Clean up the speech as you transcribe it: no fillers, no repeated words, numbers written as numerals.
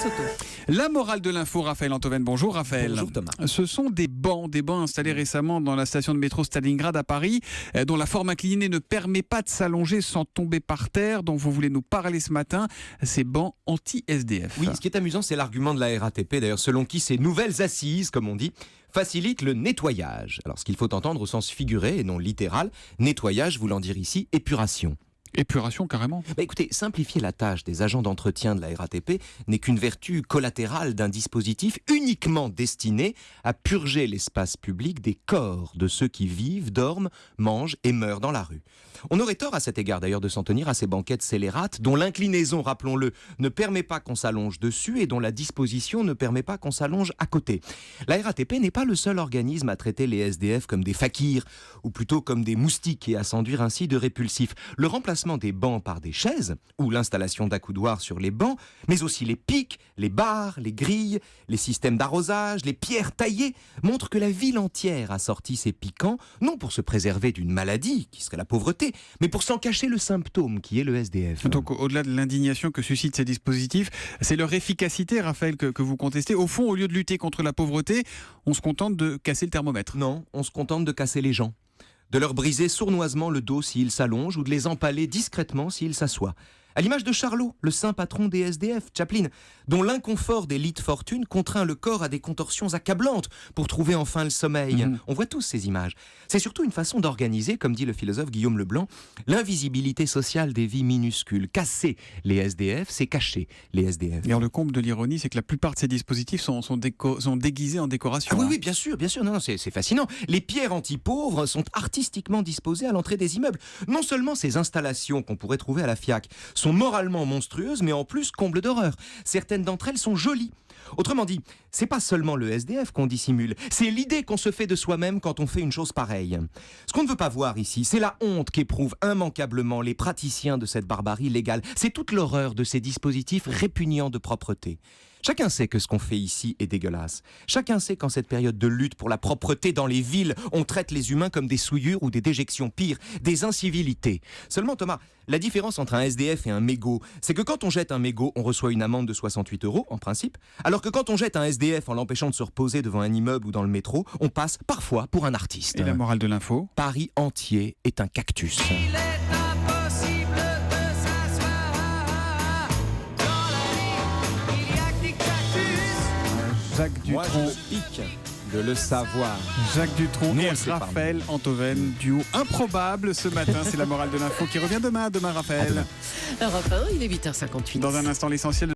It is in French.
Service Auto. La morale de l'info, Raphaël Antoven. Bonjour Raphaël. Bonjour Thomas. Ce sont des bancs installés récemment dans la station de métro Stalingrad à Paris, dont la forme inclinée ne permet pas de s'allonger sans tomber par terre, dont vous voulez nous parler ce matin, ces bancs anti-SDF. Oui, ce qui est amusant, c'est l'argument de la RATP, d'ailleurs, selon qui ces nouvelles assises, comme on dit, facilitent le nettoyage. Alors, ce qu'il faut entendre au sens figuré et non littéral, nettoyage voulant dire ici épuration. Épuration, carrément. Écoutez, simplifier la tâche des agents d'entretien de la RATP n'est qu'une vertu collatérale d'un dispositif uniquement destiné à purger l'espace public des corps de ceux qui vivent, dorment, mangent et meurent dans la rue. On aurait tort à cet égard d'ailleurs de s'en tenir à ces banquettes scélérates dont l'inclinaison, rappelons-le, ne permet pas qu'on s'allonge dessus et dont la disposition ne permet pas qu'on s'allonge à côté. La RATP n'est pas le seul organisme à traiter les SDF comme des fakirs, ou plutôt comme des moustiques et à s'enduire ainsi de répulsifs. Le remplacement des bancs par des chaises, ou l'installation d'accoudoirs sur les bancs, mais aussi les pics, les barres, les grilles, les systèmes d'arrosage, les pierres taillées, montrent que la ville entière a sorti ses piquants, non pour se préserver d'une maladie, qui serait la pauvreté, mais pour s'en cacher le symptôme qui est le SDF. Donc au-delà de l'indignation que suscitent ces dispositifs, c'est leur efficacité, Raphaël, que vous contestez. Au fond, au lieu de lutter contre la pauvreté, on se contente de casser le thermomètre. Non, on se contente de casser les gens. De leur briser sournoisement le dos s'ils s'allongent ou de les empaler discrètement s'ils s'assoient. À l'image de Charlot, le saint patron des SDF, Chaplin, dont l'inconfort des lits de fortune contraint le corps à des contorsions accablantes pour trouver enfin le sommeil. On voit tous ces images. C'est surtout une façon d'organiser, comme dit le philosophe Guillaume Leblanc, l'invisibilité sociale des vies minuscules. Casser les SDF, c'est cacher les SDF. Alors le comble de l'ironie, c'est que la plupart de ces dispositifs sont déguisés en décoration. Ah oui, bien sûr, non, c'est fascinant. Les pierres anti-pauvres sont artistiquement disposées à l'entrée des immeubles. Non seulement ces installations qu'on pourrait trouver à la FIAC sont moralement monstrueuses, mais en plus comble d'horreur. Certaines d'entre elles sont jolies. Autrement dit, c'est pas seulement le SDF qu'on dissimule, c'est l'idée qu'on se fait de soi-même quand on fait une chose pareille. Ce qu'on ne veut pas voir ici, c'est la honte qu'éprouvent immanquablement les praticiens de cette barbarie légale. C'est toute l'horreur de ces dispositifs répugnants de propreté. Chacun sait que ce qu'on fait ici est dégueulasse. Chacun sait qu'en cette période de lutte pour la propreté dans les villes, on traite les humains comme des souillures ou des déjections, pire, des incivilités. Seulement Thomas, la différence entre un SDF et un mégot, c'est que quand on jette un mégot, on reçoit une amende de 68 € en principe, alors que quand on jette un SDF en l'empêchant de se reposer devant un immeuble ou dans le métro, on passe parfois pour un artiste. Et la morale de l'info ? Paris entier est un cactus. Jacques Dutronc. Moi, je me pique de le savoir. Jacques Dutronc Nous, on et le sait pas. Raphaël Antoven, duo improbable ce matin. C'est la morale de l'info qui revient demain, Raphaël. Europe 1, il est 8h58. Dans un instant, l'essentiel de